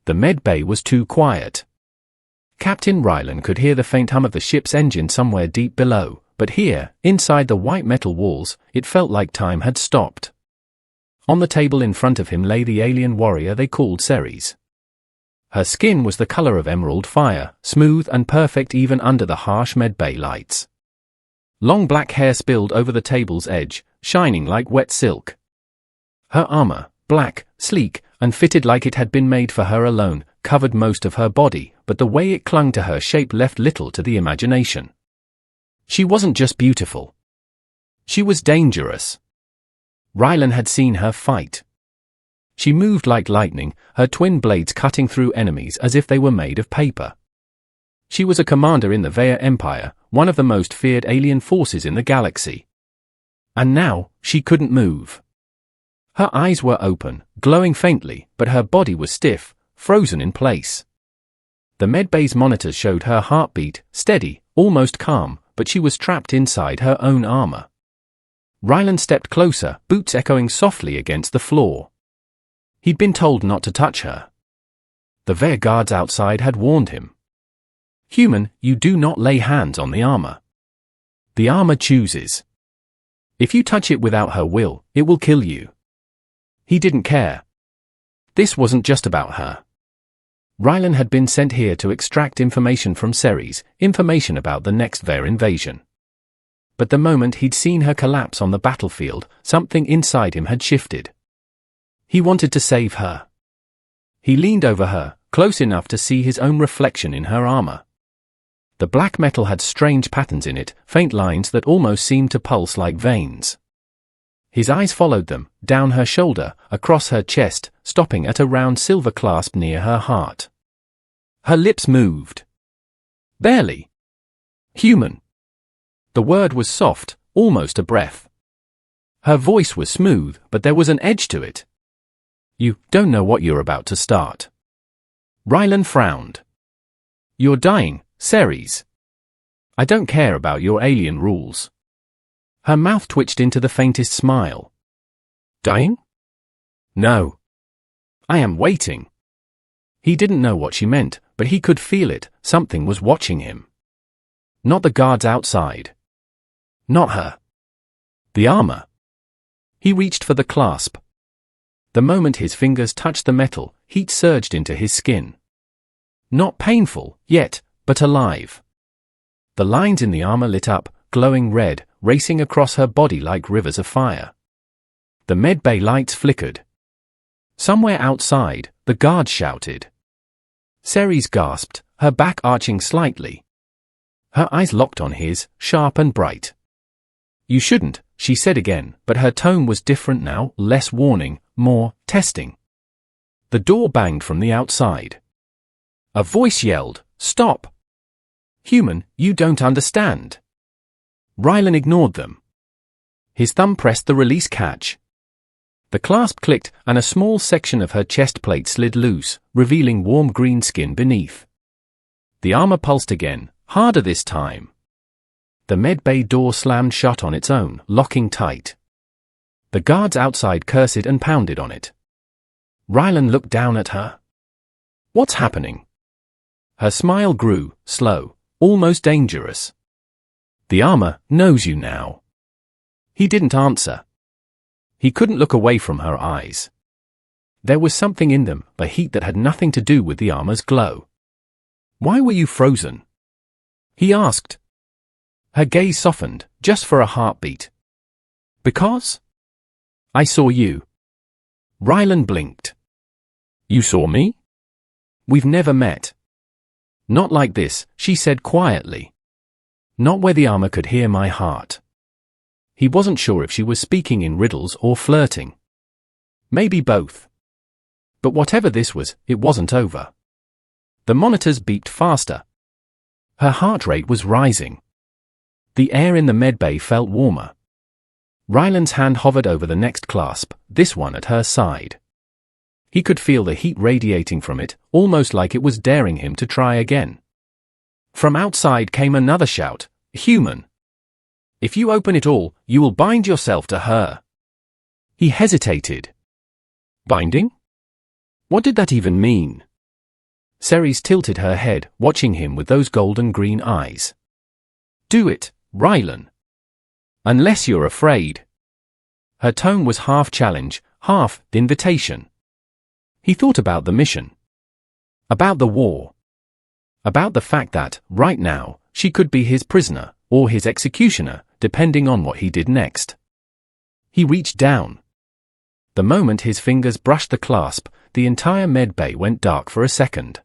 The medbay was too quiet. Captain Rylan could hear the faint hum of the ship's engine somewhere deep below, but here, inside the white metal walls, it felt like time had stopped. On the table in front of him lay the alien warrior they called Ceres. Her skin was the color of emerald fire, smooth and perfect even under the harsh medbay lights. Long black hair spilled over the table's edge, shining like wet silk. Her armor, black, sleek, and fitted like it had been made for her alone, covered most of her body, but the way it clung to her shape left little to the imagination. She wasn't just beautiful. She was dangerous. Rylan had seen her fight. She moved like lightning, her twin blades cutting through enemies as if they were made of paper. She was a commander in the Vaya Empire, one of the most feared alien forces in the galaxy. And now, she couldn't move. Her eyes were open, glowing faintly, but her body was stiff, frozen in place. The medbay's monitors showed her heartbeat, steady, almost calm, but she was trapped inside her own armor. Rylan stepped closer, boots echoing softly against the floor. He'd been told not to touch her. The Vaya guards outside had warned him. Human, you do not lay hands on the armor. The armor chooses. If you touch it without her will, it will kill you. He didn't care. This wasn't just about her. Rylan had been sent here to extract information from Ceres, information about the next Vaya invasion. But the moment he'd seen her collapse on the battlefield, something inside him had shifted. He wanted to save her. He leaned over her, close enough to see his own reflection in her armor. The black metal had strange patterns in it, faint lines that almost seemed to pulse like veins. His eyes followed them, down her shoulder, across her chest, stopping at a round silver clasp near her heart. Her lips moved. Barely. Human. The word was soft, almost a breath. Her voice was smooth, but there was an edge to it. You don't know what you're about to start. Rylan frowned. You're dying, Ceres. I don't care about your alien rules. Her mouth twitched into the faintest smile. Dying? No. I am waiting. He didn't know what she meant, but he could feel it, something was watching him. Not the guards outside. Not her. The armor. He reached for the clasp. The moment his fingers touched the metal, heat surged into his skin. Not painful, yet, but alive. The lines in the armor lit up, glowing red, racing across her body like rivers of fire. The medbay lights flickered. Somewhere outside, the guards shouted. Ceres gasped, her back arching slightly. Her eyes locked on his, sharp and bright. You shouldn't, she said again, but her tone was different now, less warning, more testing. The door banged from the outside. A voice yelled, Stop! Human, you don't understand. Rylan ignored them. His thumb pressed the release catch. The clasp clicked, and a small section of her chest plate slid loose, revealing warm green skin beneath. The armor pulsed again, harder this time. The medbay door slammed shut on its own, locking tight. The guards outside cursed and pounded on it. Rylan looked down at her. What's happening? Her smile grew, slow, almost dangerous. The armor knows you now. He didn't answer. He couldn't look away from her eyes. There was something in them, a heat that had nothing to do with the armor's glow. Why were you frozen? He asked. Her gaze softened, just for a heartbeat. Because? I saw you. Rylan blinked. You saw me? We've never met. Not like this, she said quietly. Not where the armor could hear my heart. He wasn't sure if she was speaking in riddles or flirting. Maybe both. But whatever this was, it wasn't over. The monitors beeped faster. Her heart rate was rising. The air in the medbay felt warmer. Rylan's hand hovered over the next clasp, this one at her side. He could feel the heat radiating from it, almost like it was daring him to try again. From outside came another shout, Human! If you open it all, you will bind yourself to her. He hesitated. Binding? What did that even mean? Ceres tilted her head, watching him with those golden green eyes. Do it, Rylan. Unless you're afraid. Her tone was half challenge, half invitation. He thought about the mission. About the war. About the fact that, right now, she could be his prisoner, or his executioner, depending on what he did next. He reached down. The moment his fingers brushed the clasp, the entire medbay went dark for a second.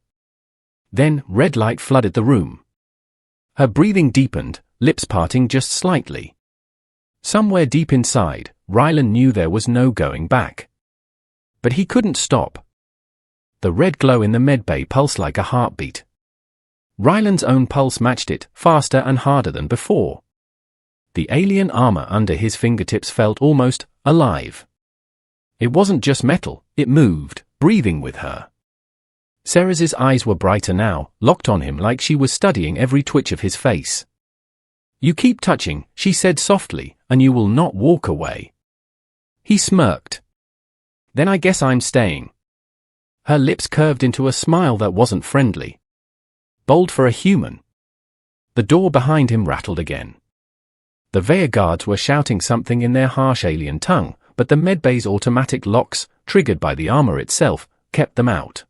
Then, red light flooded the room. Her breathing deepened, lips parting just slightly. Somewhere deep inside, Rylan knew there was no going back. But he couldn't stop. The red glow in the medbay pulsed like a heartbeat. Rylan's own pulse matched it, faster and harder than before. The alien armor under his fingertips felt almost alive. It wasn't just metal, it moved, breathing with her. Ceres's eyes were brighter now, locked on him like she was studying every twitch of his face. You keep touching, she said softly, and you will not walk away. He smirked. Then I guess I'm staying. Her lips curved into a smile that wasn't friendly. Bold for a human. The door behind him rattled again. The Veya guards were shouting something in their harsh alien tongue, but the medbay's automatic locks, triggered by the armor itself, kept them out.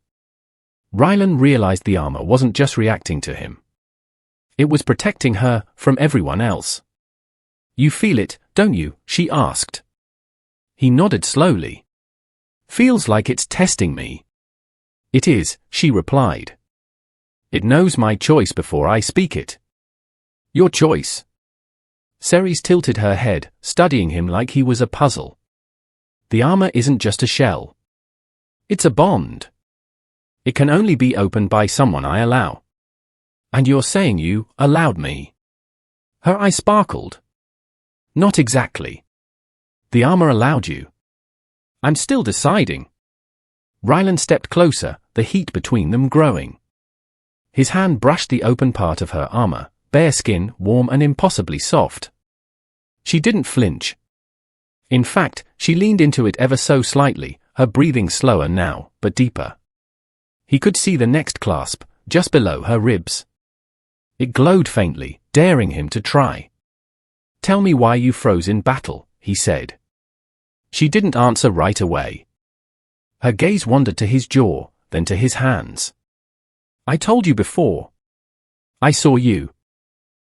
Rylan realized the armor wasn't just reacting to him. It was protecting her from everyone else. You feel it, don't you? She asked. He nodded slowly. Feels like it's testing me. It is, she replied. It knows my choice before I speak it. Your choice. Ceres tilted her head, studying him like he was a puzzle. The armor isn't just a shell. It's a bond. It can only be opened by someone I allow. And you're saying you allowed me. Her eyes sparkled. Not exactly. The armor allowed you. I'm still deciding. Rylan stepped closer, the heat between them growing. His hand brushed the open part of her armor, bare skin, warm and impossibly soft. She didn't flinch. In fact, she leaned into it ever so slightly, her breathing slower now, but deeper. He could see the next clasp, just below her ribs. It glowed faintly, daring him to try. Tell me why you froze in battle, he said. She didn't answer right away. Her gaze wandered to his jaw, then to his hands. I told you before. I saw you.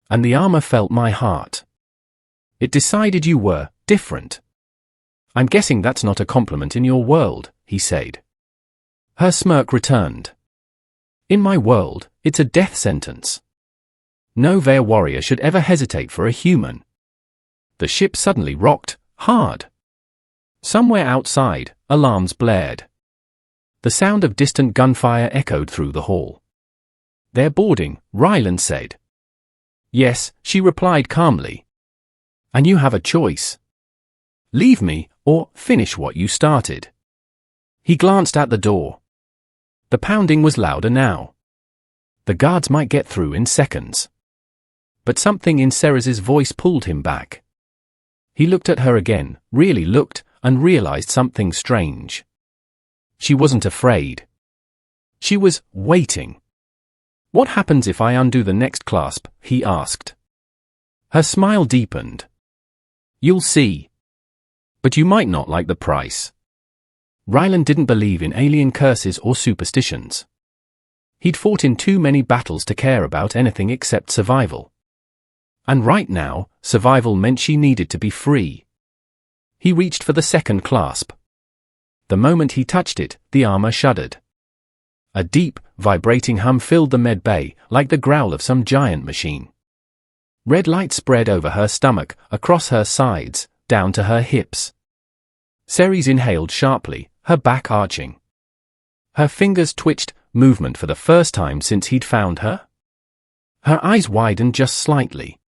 And the armor felt my heart. It decided you were different. I'm guessing that's not a compliment in your world, he said. Her smirk returned. In my world, it's a death sentence. No Veya warrior should ever hesitate for a human. The ship suddenly rocked, hard. Somewhere outside, alarms blared. The sound of distant gunfire echoed through the hall. They're boarding, Rylan said. Yes, she replied calmly. And you have a choice. Leave me, or finish what you started. He glanced at the door. The pounding was louder now. The guards might get through in seconds. But something in Ceres's voice pulled him back. He looked at her again, really looked, and realized something strange. She wasn't afraid. She was waiting. What happens if I undo the next clasp? He asked. Her smile deepened. You'll see. But you might not like the price. Rylan didn't believe in alien curses or superstitions. He'd fought in too many battles to care about anything except survival. And right now, survival meant she needed to be free. He reached for the second clasp. The moment he touched it, the armor shuddered. A deep, vibrating hum filled the medbay, like the growl of some giant machine. Red light spread over her stomach, across her sides, down to her hips. Ceres inhaled sharply, her back arching. Her fingers twitched, movement for the first time since he'd found her. Her eyes widened just slightly.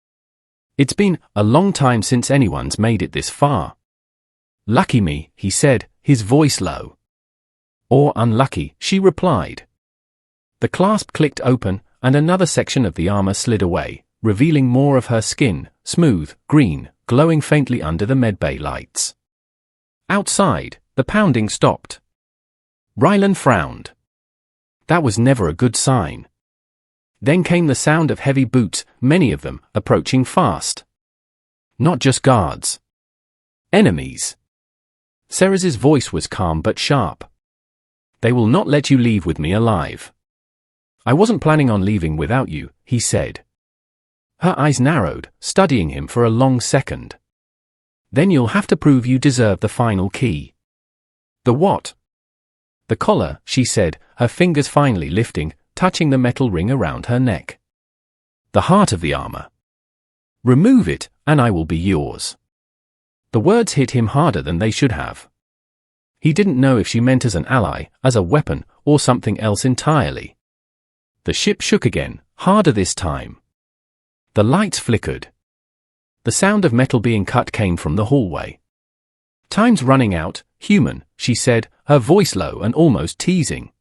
It's been a long time since anyone's made it this far. Lucky me, he said, his voice low. Or unlucky, she replied. The clasp clicked open, and another section of the armor slid away, revealing more of her skin, smooth, green, glowing faintly under the medbay lights. Outside, the pounding stopped. Rylan frowned. That was never a good sign. Then came the sound of heavy boots, many of them, approaching fast. Not just guards. Enemies. Ceres's voice was calm but sharp. They will not let you leave with me alive. I wasn't planning on leaving without you, he said. Her eyes narrowed, studying him for a long second. Then you'll have to prove you deserve the final key. The what? The collar, she said, her fingers finally lifting, touching the metal ring around her neck. The heart of the armor. Remove it, and I will be yours. The words hit him harder than they should have. He didn't know if she meant as an ally, as a weapon, or something else entirely. The ship shook again, harder this time. The lights flickered. The sound of metal being cut came from the hallway. Time's running out, human, she said, her voice low and almost teasing.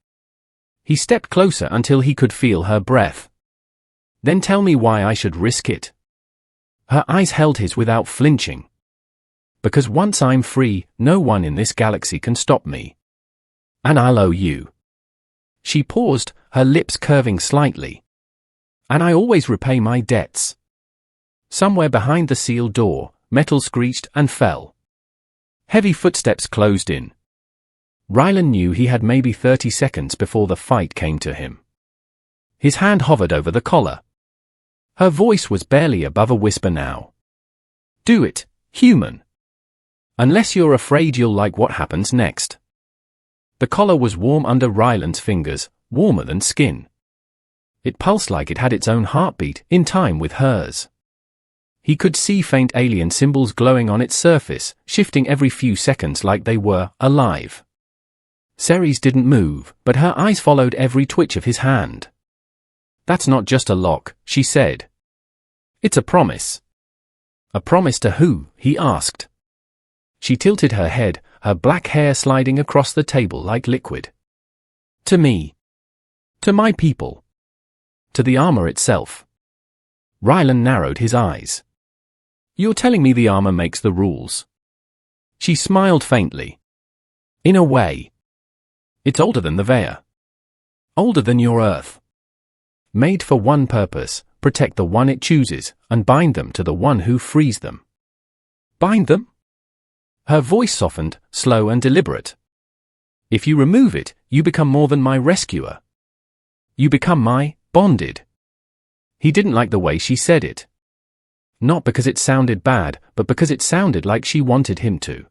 He stepped closer until he could feel her breath. Then tell me why I should risk it. Her eyes held his without flinching. Because once I'm free, no one in this galaxy can stop me. And I'll owe you. She paused, her lips curving slightly. And I always repay my debts. Somewhere behind the sealed door, metal screeched and fell. Heavy footsteps closed in. Rylan knew he had maybe 30 seconds before the fight came to him. His hand hovered over the collar. Her voice was barely above a whisper now. Do it, human. Unless you're afraid you'll like what happens next. The collar was warm under Rylan's fingers, warmer than skin. It pulsed like it had its own heartbeat, in time with hers. He could see faint alien symbols glowing on its surface, shifting every few seconds like they were alive. Ceres didn't move, but her eyes followed every twitch of his hand. That's not just a lock, she said. It's a promise. A promise to who? He asked. She tilted her head, her black hair sliding across the table like liquid. To me. To my people. To the armor itself. Rylan narrowed his eyes. You're telling me the armor makes the rules? She smiled faintly. In a way. It's older than the Veya. Older than your Earth. Made for one purpose, protect the one it chooses, and bind them to the one who frees them. Bind them? Her voice softened, slow and deliberate. If you remove it, you become more than my rescuer. You become my bonded. He didn't like the way she said it. Not because it sounded bad, but because it sounded like she wanted him to.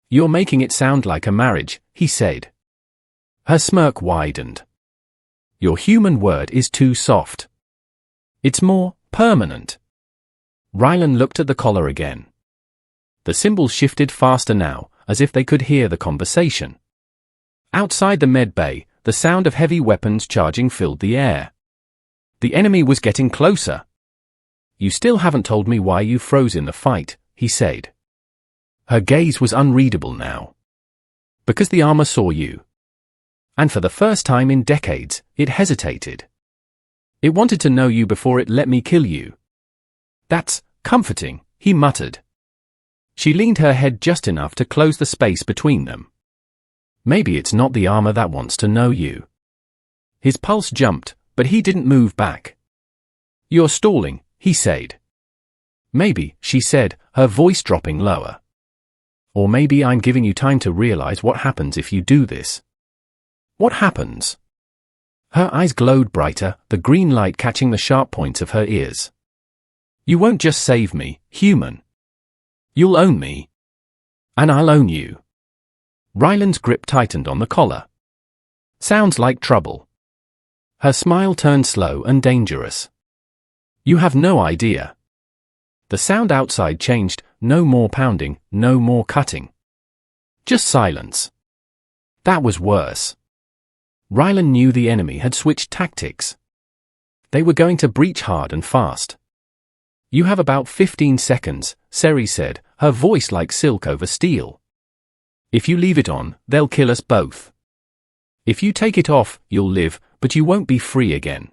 You're making it sound like a marriage, he said. Her smirk widened. Your human word is too soft. It's more permanent. Rylan looked at the collar again. The symbols shifted faster now, as if they could hear the conversation. Outside the medbay, the sound of heavy weapons charging filled the air. The enemy was getting closer. You still haven't told me why you froze in the fight, he said. Her gaze was unreadable now. Because the armor saw you. And for the first time in decades, it hesitated. It wanted to know you before it let me kill you. That's comforting, he muttered. She leaned her head just enough to close the space between them. Maybe it's not the armor that wants to know you. His pulse jumped, but he didn't move back. You're stalling, he said. Maybe, she said, her voice dropping lower. Or maybe I'm giving you time to realize what happens if you do this. What happens? Her eyes glowed brighter, the green light catching the sharp points of her ears. You won't just save me, human. You'll own me. And I'll own you. Rylan's grip tightened on the collar. Sounds like trouble. Her smile turned slow and dangerous. You have no idea. The sound outside changed, no more pounding, no more cutting. Just silence. That was worse. Rylan knew the enemy had switched tactics. They were going to breach hard and fast. You have about 15 seconds, Ceres said, her voice like silk over steel. If you leave it on, they'll kill us both. If you take it off, you'll live, but you won't be free again.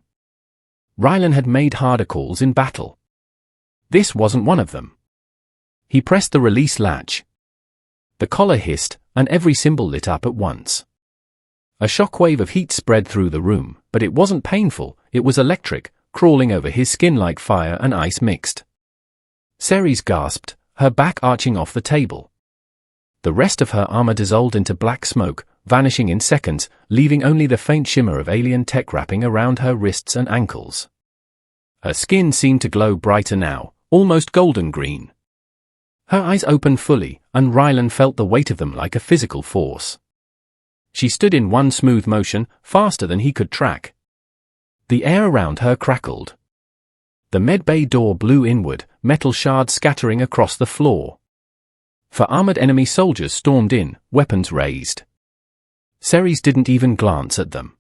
Rylan had made harder calls in battle. This wasn't one of them. He pressed the release latch. The collar hissed, and every symbol lit up at once. A shockwave of heat spread through the room, but it wasn't painful, it was electric, crawling over his skin like fire and ice mixed. Ceres gasped, her back arching off the table. The rest of her armor dissolved into black smoke, vanishing in seconds, leaving only the faint shimmer of alien tech wrapping around her wrists and ankles. Her skin seemed to glow brighter now, almost golden green. Her eyes opened fully, and Rylan felt the weight of them like a physical force. She stood in one smooth motion, faster than he could track. The air around her crackled. The medbay door blew inward, metal shards scattering across the floor. For armored enemy soldiers stormed in, weapons raised. Ceres didn't even glance at them.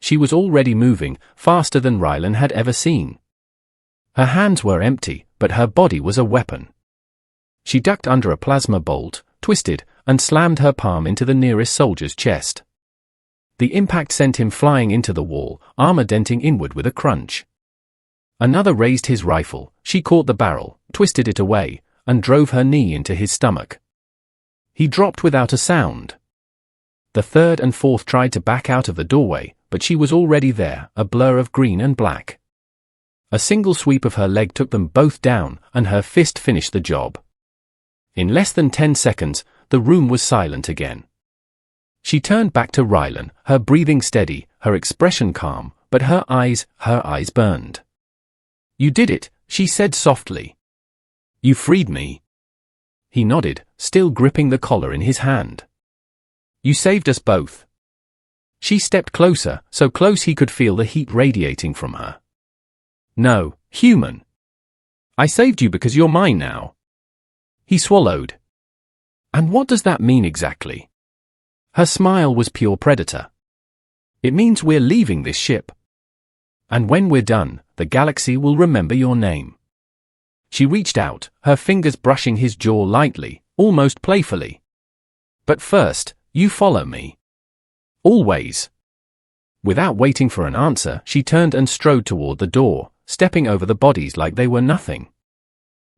She was already moving, faster than Rylan had ever seen. Her hands were empty, but her body was a weapon. She ducked under a plasma bolt, twisted, and slammed her palm into the nearest soldier's chest. The impact sent him flying into the wall, armor denting inward with a crunch. Another raised his rifle, she caught the barrel, twisted it away, and drove her knee into his stomach. He dropped without a sound. The third and fourth tried to back out of the doorway, but she was already there, a blur of green and black. A single sweep of her leg took them both down, and her fist finished the job. In less than 10 seconds, the room was silent again. She turned back to Rylan, her breathing steady, her expression calm, but her eyes burned. "You did it," she said softly. "You freed me." He nodded, still gripping the collar in his hand. "You saved us both." She stepped closer, so close he could feel the heat radiating from her. "No, human. I saved you because you're mine now." He swallowed. "And what does that mean exactly?" Her smile was pure predator. "It means we're leaving this ship. And when we're done, the galaxy will remember your name." She reached out, her fingers brushing his jaw lightly, almost playfully. "But first, you follow me. Always." Without waiting for an answer, she turned and strode toward the door, stepping over the bodies like they were nothing.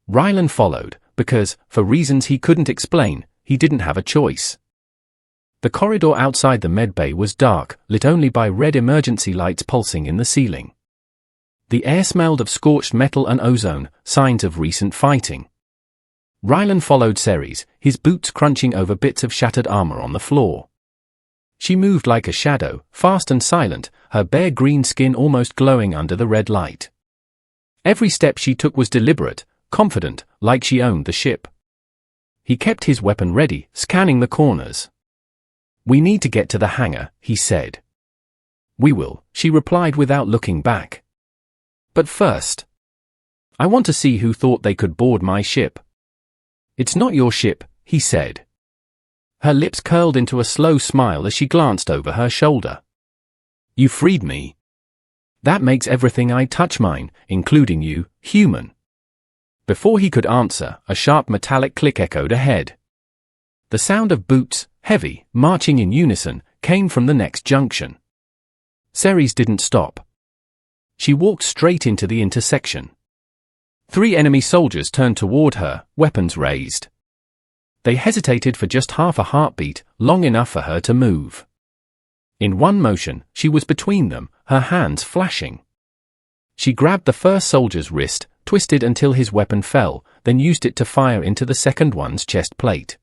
Rylan followed, because, for reasons he couldn't explain, he didn't have a choice. The corridor outside the medbay was dark, lit only by red emergency lights pulsing in the ceiling. The air smelled of scorched metal and ozone, signs of recent fighting. Rylan followed Ceres, his boots crunching over bits of shattered armor on the floor. She moved like a shadow, fast and silent, her bare green skin almost glowing under the red light. Every step she took was deliberate, confident, like she owned the ship. He kept his weapon ready, scanning the corners. "We need to get to the hangar," he said. "We will," she replied without looking back. "But first, I want to see who thought they could board my ship." "It's not your ship," he said. Her lips curled into a slow smile as she glanced over her shoulder. "You freed me. That makes everything I touch mine, including you, human." Before he could answer, a sharp metallic click echoed ahead. The sound of boots, heavy, marching in unison, came from the next junction. Ceres didn't stop. She walked straight into the intersection. 3 enemy soldiers turned toward her, weapons raised. They hesitated for just half a heartbeat, long enough for her to move. In one motion, she was between them, her hands flashing. She grabbed the first soldier's wrist, twisted until his weapon fell, then used it to fire into the second one's chest plate.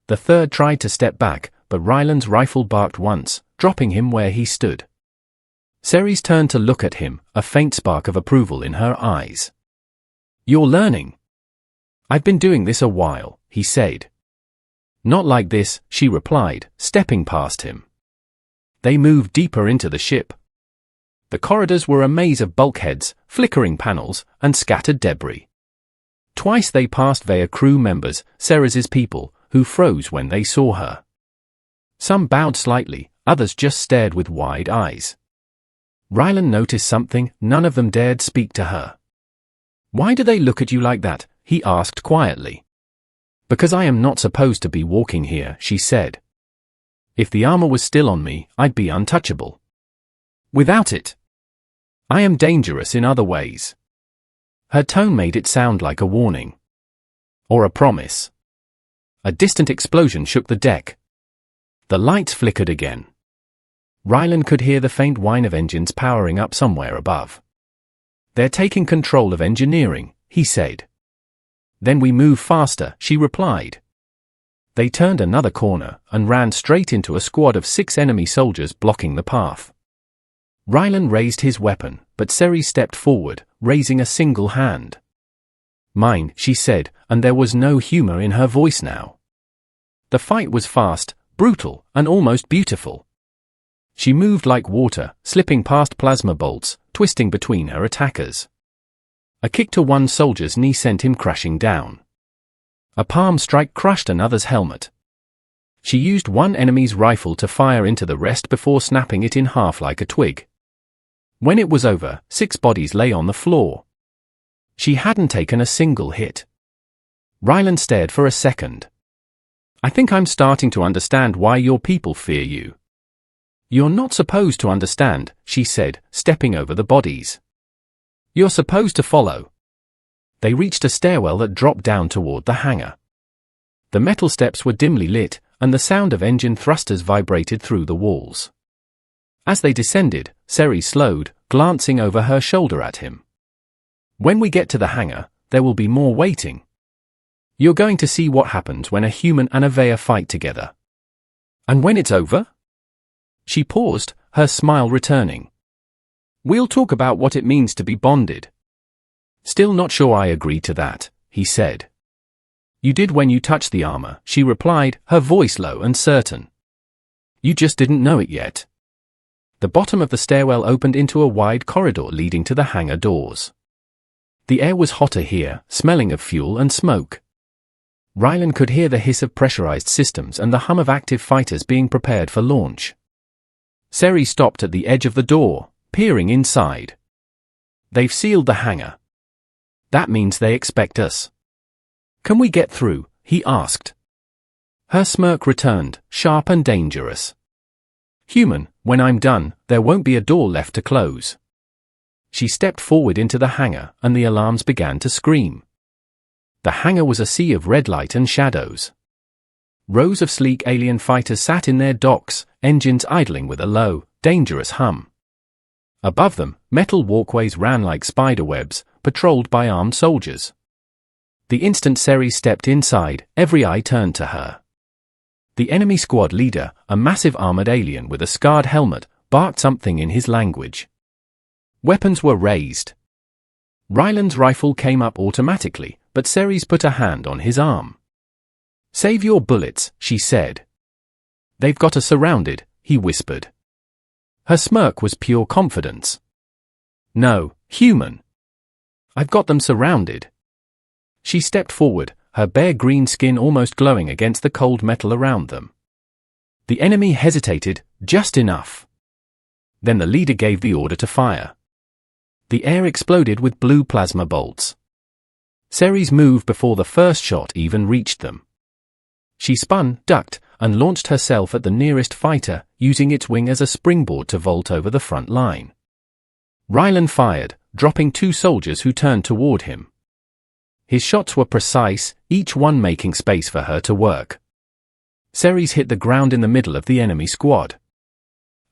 The third tried to step back, but Rylan's rifle barked once, dropping him where he stood. Ceres turned to look at him, a faint spark of approval in her eyes. "You're learning." "I've been doing this a while," he said. "Not like this," she replied, stepping past him. They moved deeper into the ship. The corridors were a maze of bulkheads, flickering panels, and scattered debris. Twice they passed Veya crew members, Ceres's people, who froze when they saw her. Some bowed slightly, others just stared with wide eyes. Rylan noticed something, none of them dared speak to her. "Why do they look at you like that?" he asked quietly. "Because I am not supposed to be walking here," she said. "If the armor was still on me, I'd be untouchable. Without it, I am dangerous in other ways." Her tone made it sound like a warning. Or a promise. A distant explosion shook the deck. The lights flickered again. Rylan could hear the faint whine of engines powering up somewhere above. "They're taking control of engineering," he said. "Then we move faster," she replied. They turned another corner and ran straight into a squad of 6 enemy soldiers blocking the path. Rylan raised his weapon, but Ceres stepped forward, raising a single hand. "Mine," she said, and there was no humor in her voice now. The fight was fast, brutal, and almost beautiful. She moved like water, slipping past plasma bolts, twisting between her attackers. A kick to one soldier's knee sent him crashing down. A palm strike crushed another's helmet. She used one enemy's rifle to fire into the rest before snapping it in half like a twig. When it was over, 6 bodies lay on the floor. She hadn't taken a single hit. Rylan stared for a second. "I think I'm starting to understand why your people fear you." "You're not supposed to understand," she said, stepping over the bodies. "You're supposed to follow." They reached a stairwell that dropped down toward the hangar. The metal steps were dimly lit, and the sound of engine thrusters vibrated through the walls. As they descended, Ceres slowed, glancing over her shoulder at him. "When we get to the hangar, there will be more waiting. You're going to see what happens when a human and a Vaya fight together." "And when it's over?" She paused, her smile returning. "We'll talk about what it means to be bonded." "Still not sure I agree to that," he said. "You did when you touched the armor," she replied, her voice low and certain. "You just didn't know it yet." The bottom of the stairwell opened into a wide corridor leading to the hangar doors. The air was hotter here, smelling of fuel and smoke. Rylan could hear the hiss of pressurized systems and the hum of active fighters being prepared for launch. Ceres stopped at the edge of the door, peering inside. "They've sealed the hangar. That means they expect us." "Can we get through?" he asked. Her smirk returned, sharp and dangerous. "Human, when I'm done, there won't be a door left to close." She stepped forward into the hangar, and the alarms began to scream. The hangar was a sea of red light and shadows. Rows of sleek alien fighters sat in their docks, engines idling with a low, dangerous hum. Above them, metal walkways ran like spider webs, patrolled by armed soldiers. The instant Ceres stepped inside, every eye turned to her. The enemy squad leader, a massive armored alien with a scarred helmet, barked something in his language. Weapons were raised. Rylan's rifle came up automatically, but Ceres put a hand on his arm. "Save your bullets," she said. "They've got us surrounded," he whispered. Her smirk was pure confidence. "No, human. I've got them surrounded." She stepped forward, her bare green skin almost glowing against the cold metal around them. The enemy hesitated, just enough. Then the leader gave the order to fire. The air exploded with blue plasma bolts. Ceres moved before the first shot even reached them. She spun, ducked, and launched herself at the nearest fighter, using its wing as a springboard to vault over the front line. Rylan fired, dropping 2 soldiers who turned toward him. His shots were precise, each one making space for her to work. Ceres hit the ground in the middle of the enemy squad.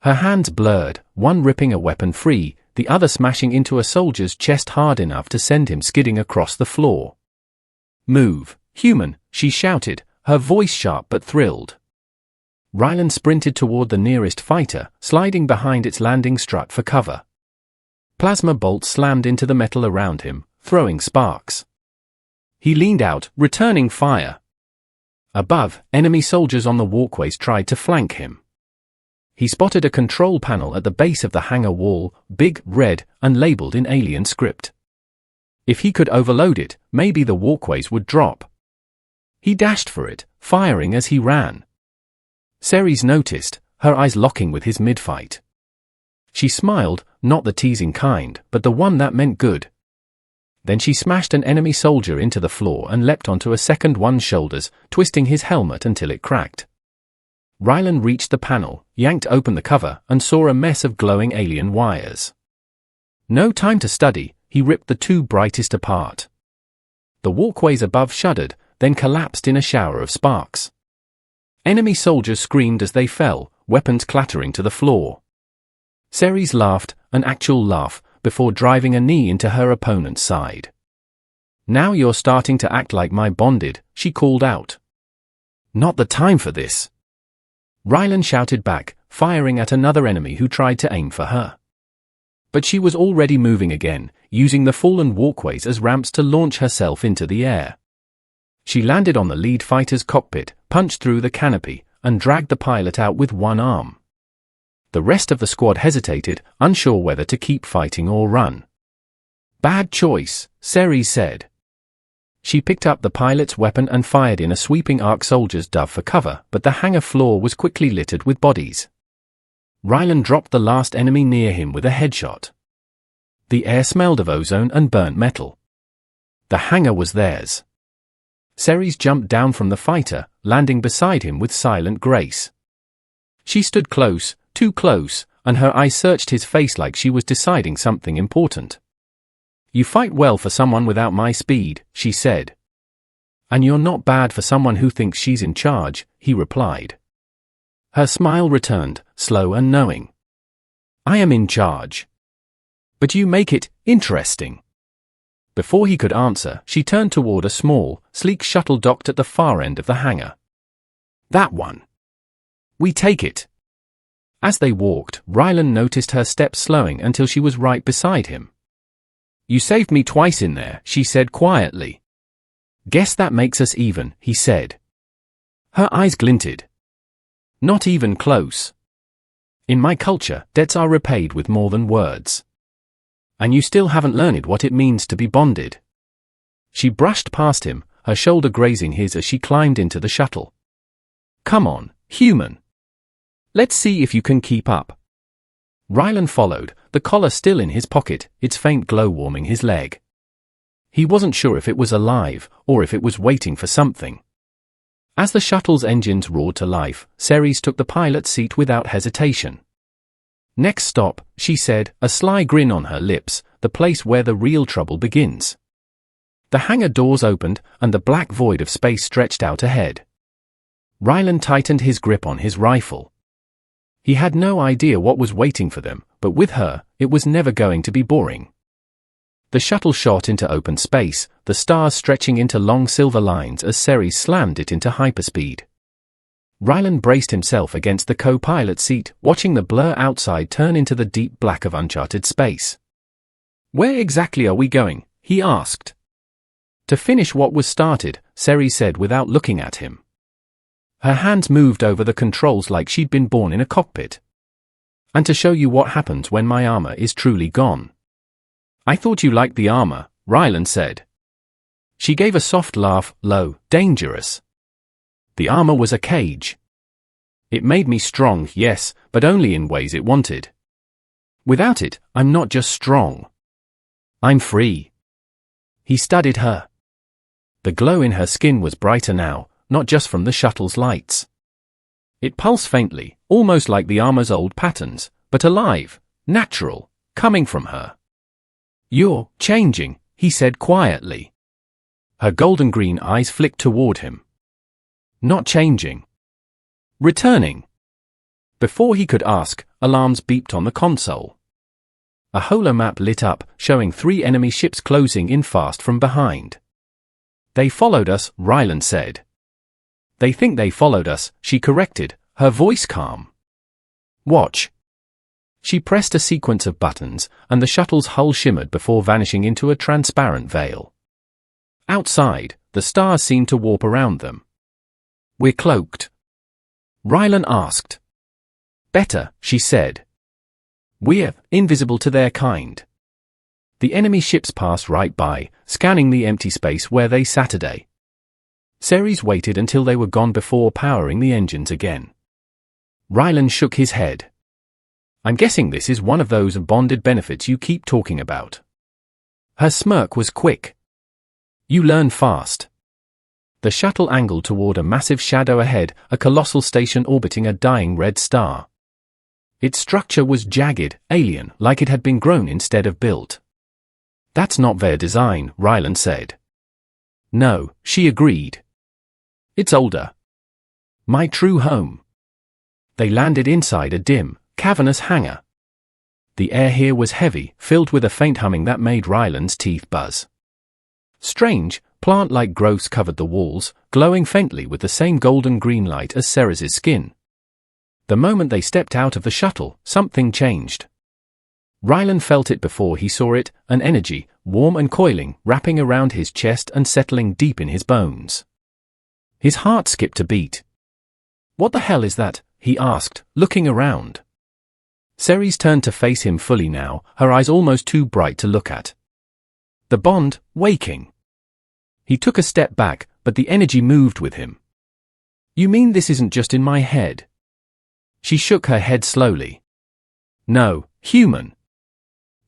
Her hands blurred, one ripping a weapon free, the other smashing into a soldier's chest hard enough to send him skidding across the floor. "Move, human," she shouted, her voice sharp but thrilled. Rylan sprinted toward the nearest fighter, sliding behind its landing strut for cover. Plasma bolts slammed into the metal around him, throwing sparks. He leaned out, returning fire. Above, enemy soldiers on the walkways tried to flank him. He spotted a control panel at the base of the hangar wall, big, red, and labeled in alien script. If he could overload it, maybe the walkways would drop. He dashed for it, firing as he ran. Ceres noticed, her eyes locking with his mid-fight. She smiled, not the teasing kind, but the one that meant good. Then she smashed an enemy soldier into the floor and leapt onto a second one's shoulders, twisting his helmet until it cracked. Rylan reached the panel, yanked open the cover, and saw a mess of glowing alien wires. No time to study, he ripped the 2 brightest apart. The walkways above shuddered, then collapsed in a shower of sparks. Enemy soldiers screamed as they fell, weapons clattering to the floor. Ceres laughed, an actual laugh, before driving a knee into her opponent's side. "Now you're starting to act like my bonded," she called out. "Not the time for this," Rylan shouted back, firing at another enemy who tried to aim for her. But she was already moving again, using the fallen walkways as ramps to launch herself into the air. She landed on the lead fighter's cockpit, punched through the canopy, and dragged the pilot out with one arm. The rest of the squad hesitated, unsure whether to keep fighting or run. "Bad choice," Ceres said. She picked up the pilot's weapon and fired in a sweeping arc. Soldiers dove for cover, but the hangar floor was quickly littered with bodies. Rylan dropped the last enemy near him with a headshot. The air smelled of ozone and burnt metal. The hangar was theirs. Ceres jumped down from the fighter, landing beside him with silent grace. She stood close, too close, and her eyes searched his face like she was deciding something important. "You fight well for someone without my speed," she said. "And you're not bad for someone who thinks she's in charge," he replied. Her smile returned, slow and knowing. "I am in charge. But you make it interesting." Before he could answer, she turned toward a small, sleek shuttle docked at the far end of the hangar. "That one. We take it." As they walked, Rylan noticed her steps slowing until she was right beside him. "You saved me twice in there," she said quietly. "Guess that makes us even," he said. Her eyes glinted. "Not even close. In my culture, debts are repaid with more than words. And you still haven't learned what it means to be bonded." She brushed past him, her shoulder grazing his as she climbed into the shuttle. "Come on, human. Let's see if you can keep up." Rylan followed, the collar still in his pocket, its faint glow warming his leg. He wasn't sure if it was alive, or if it was waiting for something. As the shuttle's engines roared to life, Ceres took the pilot's seat without hesitation. "Next stop," she said, a sly grin on her lips, "the place where the real trouble begins." The hangar doors opened, and the black void of space stretched out ahead. Rylan tightened his grip on his rifle. He had no idea what was waiting for them, but with her, it was never going to be boring. The shuttle shot into open space, the stars stretching into long silver lines as Ceres slammed it into hyperspeed. Rylan braced himself against the co-pilot seat, watching the blur outside turn into the deep black of uncharted space. "Where exactly are we going?" he asked. "To finish what was started," Ceres said without looking at him. Her hands moved over the controls like she'd been born in a cockpit. "And to show you what happens when my armor is truly gone." "I thought you liked the armor," Rylan said. She gave a soft laugh, low, dangerous. "The armor was a cage. It made me strong, yes, but only in ways it wanted. Without it, I'm not just strong. I'm free." He studied her. The glow in her skin was brighter now, not just from the shuttle's lights. It pulsed faintly, almost like the armor's old patterns, but alive, natural, coming from her. "You're changing," he said quietly. Her golden green eyes flicked toward him. "Not changing. Returning." Before he could ask, alarms beeped on the console. A holomap lit up, showing 3 enemy ships closing in fast from behind. "They followed us," Rylan said. "They think they followed us," she corrected, her voice calm. "Watch." She pressed a sequence of buttons, and the shuttle's hull shimmered before vanishing into a transparent veil. Outside, the stars seemed to warp around them. "We're cloaked?" Rylan asked. "Better," she said. "We're invisible to their kind." The enemy ships passed right by, scanning the empty space where they sat today. Ceres waited until they were gone before powering the engines again. Rylan shook his head. "I'm guessing this is one of those bonded benefits you keep talking about." Her smirk was quick. "You learn fast." The shuttle angled toward a massive shadow ahead, a colossal station orbiting a dying red star. Its structure was jagged, alien, like it had been grown instead of built. "That's not their design," Rylan said. "No," she agreed. "It's older. My true home." They landed inside a dim, cavernous hangar. The air here was heavy, filled with a faint humming that made Rylan's teeth buzz. Strange, plant-like growths covered the walls, glowing faintly with the same golden-green light as Ceres's skin. The moment they stepped out of the shuttle, something changed. Rylan felt it before he saw it, an energy, warm and coiling, wrapping around his chest and settling deep in his bones. His heart skipped a beat. "What the hell is that?" he asked, looking around. Ceres turned to face him fully now, her eyes almost too bright to look at. The bond, waking. He took a step back, but the energy moved with him. "You mean this isn't just in my head?" She shook her head slowly. "No, human.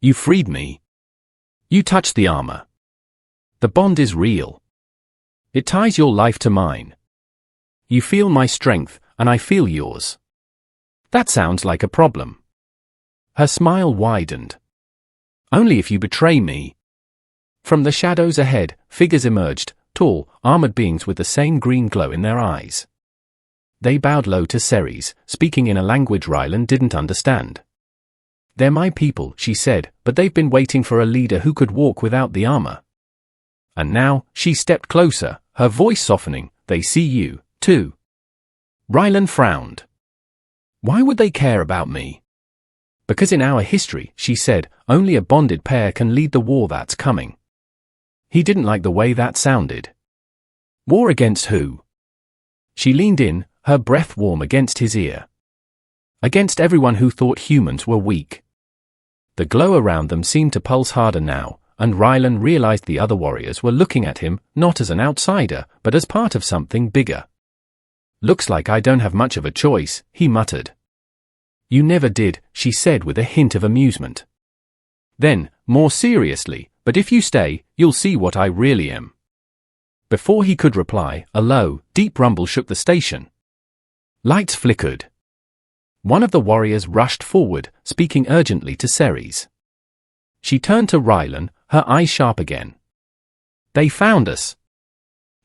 You freed me. You touched the armor. The bond is real. It ties your life to mine. You feel my strength, and I feel yours. That sounds like a problem." Her smile widened. "Only if you betray me." From the shadows ahead, figures emerged, tall, armored beings with the same green glow in their eyes. They bowed low to Ceres, speaking in a language Rylan didn't understand. "They're my people," she said, "but they've been waiting for a leader who could walk without the armor." And now, she stepped closer, her voice softening. "They see you, too." Rylan frowned. "Why would they care about me?" "Because in our history," she said, "only a bonded pair can lead the war that's coming." He didn't like the way that sounded. "War against who?" She leaned in, her breath warm against his ear. "Against everyone who thought humans were weak." The glow around them seemed to pulse harder now, and Rylan realized the other warriors were looking at him, not as an outsider, but as part of something bigger. "Looks like I don't have much of a choice," he muttered. "You never did," she said with a hint of amusement. Then, more seriously, "But if you stay, you'll see what I really am." Before he could reply, a low, deep rumble shook the station. Lights flickered. One of the warriors rushed forward, speaking urgently to Ceres. She turned to Rylan, her eyes sharp again. "They found us.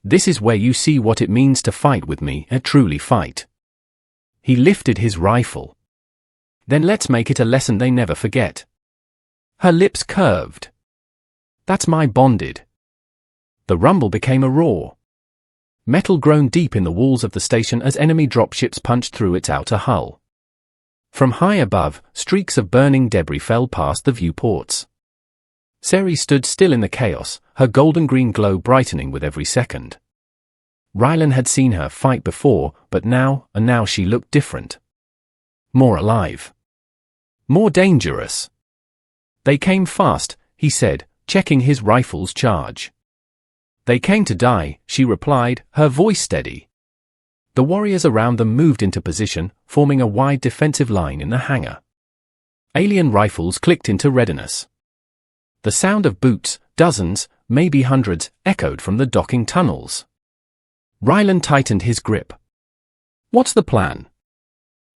This is where you see what it means to fight with me, and truly fight." He lifted his rifle. "Then let's make it a lesson they never forget." Her lips curved. "That's my bonded." The rumble became a roar. Metal groaned deep in the walls of the station as enemy dropships punched through its outer hull. From high above, streaks of burning debris fell past the viewports. Ceres stood still in the chaos, her golden-green glow brightening with every second. Rylan had seen her fight before, but now she looked different. More alive. More dangerous. "They came fast," he said, checking his rifle's charge. "They came to die," she replied, her voice steady. The warriors around them moved into position, forming a wide defensive line in the hangar. Alien rifles clicked into readiness. The sound of boots, dozens, maybe hundreds, echoed from the docking tunnels. Rylan tightened his grip. "What's the plan?"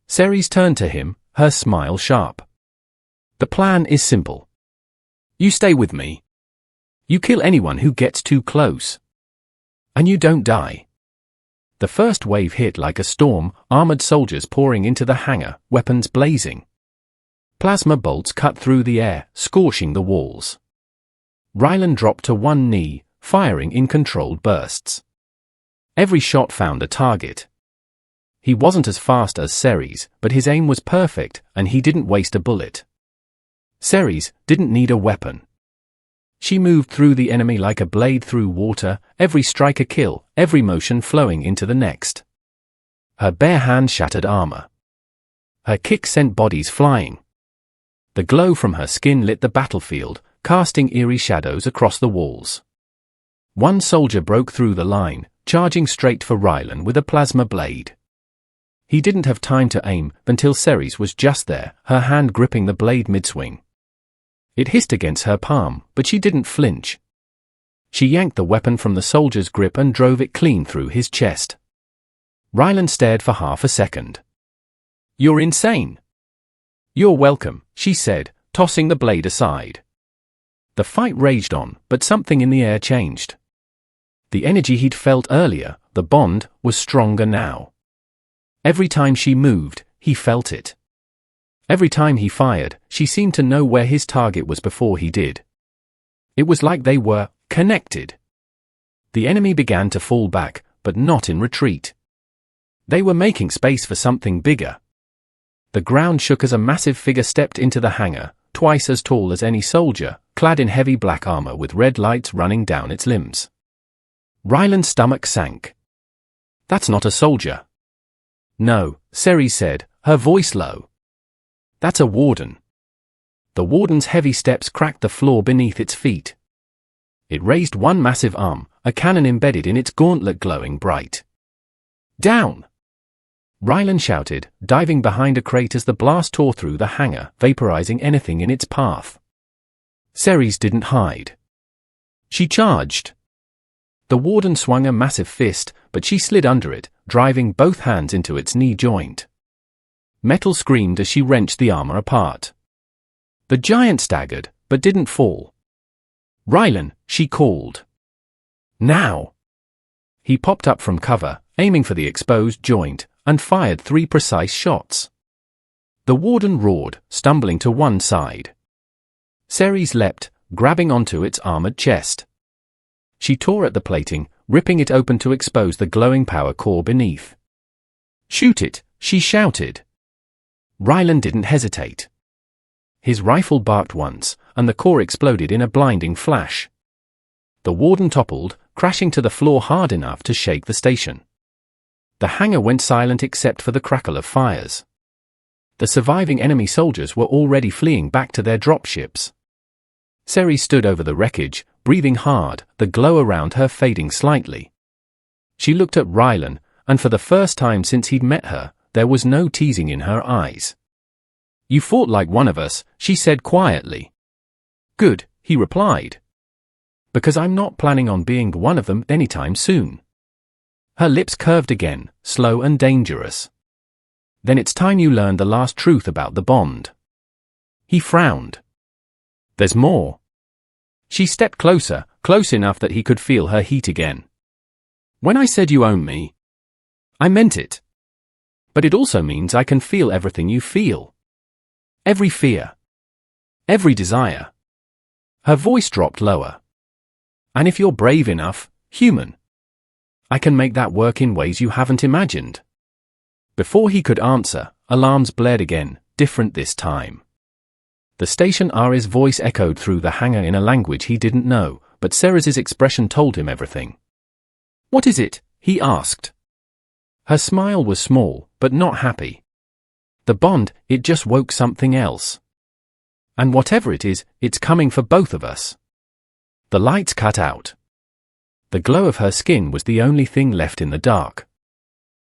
Ceres turned to him, her smile sharp. "The plan is simple. You stay with me. You kill anyone who gets too close. And you don't die." The first wave hit like a storm, armored soldiers pouring into the hangar, weapons blazing. Plasma bolts cut through the air, scorching the walls. Rylan dropped to one knee, firing in controlled bursts. Every shot found a target. He wasn't as fast as Ceres, but his aim was perfect, and he didn't waste a bullet. Ceres didn't need a weapon. She moved through the enemy like a blade through water, every strike a kill, every motion flowing into the next. Her bare hand shattered armor. Her kick sent bodies flying. The glow from her skin lit the battlefield, casting eerie shadows across the walls. One soldier broke through the line, charging straight for Rylan with a plasma blade. He didn't have time to aim until Ceres was just there, her hand gripping the blade mid-swing. It hissed against her palm, but she didn't flinch. She yanked the weapon from the soldier's grip and drove it clean through his chest. Rylan stared for half a second. "You're insane." "You're welcome," she said, tossing the blade aside. The fight raged on, but something in the air changed. The energy he'd felt earlier, the bond, was stronger now. Every time she moved, he felt it. Every time he fired, she seemed to know where his target was before he did. It was like they were connected. The enemy began to fall back, but not in retreat. They were making space for something bigger. The ground shook as a massive figure stepped into the hangar, twice as tall as any soldier, clad in heavy black armor with red lights running down its limbs. Rylan's stomach sank. "That's not a soldier." "No," Ceres said, her voice low. "That's a warden." The warden's heavy steps cracked the floor beneath its feet. It raised one massive arm, a cannon embedded in its gauntlet glowing bright. "Down!" Rylan shouted, diving behind a crate as the blast tore through the hangar, vaporizing anything in its path. Ceres didn't hide. She charged. The warden swung a massive fist, but she slid under it, driving both hands into its knee joint. Metal screamed as she wrenched the armor apart. The giant staggered, but didn't fall. "Rylan," she called. "Now!" He popped up from cover, aiming for the exposed joint, and fired 3 precise shots. The warden roared, stumbling to one side. Ceres leapt, grabbing onto its armored chest. She tore at the plating, ripping it open to expose the glowing power core beneath. "Shoot it," she shouted. Rylan didn't hesitate. His rifle barked once, and the core exploded in a blinding flash. The warden toppled, crashing to the floor hard enough to shake the station. The hangar went silent except for the crackle of fires. The surviving enemy soldiers were already fleeing back to their dropships. Ceres stood over the wreckage, breathing hard, the glow around her fading slightly. She looked at Rylan, and for the first time since he'd met her, there was no teasing in her eyes. "You fought like one of us," she said quietly. "Good," he replied. "Because I'm not planning on being one of them anytime soon." Her lips curved again, slow and dangerous. "Then it's time you learned the last truth about the bond." He frowned. "There's more." She stepped closer, close enough that he could feel her heat again. "When I said you own me, I meant it. But it also means I can feel everything you feel. Every fear. Every desire." Her voice dropped lower. "And if you're brave enough, human, I can make that work in ways you haven't imagined." Before he could answer, alarms blared again, different this time. The station R's voice echoed through the hangar in a language he didn't know, but Ceres's expression told him everything. "What is it?" he asked. Her smile was small, but not happy. "The bond, it just woke something else. And whatever it is, it's coming for both of us." The lights cut out. The glow of her skin was the only thing left in the dark.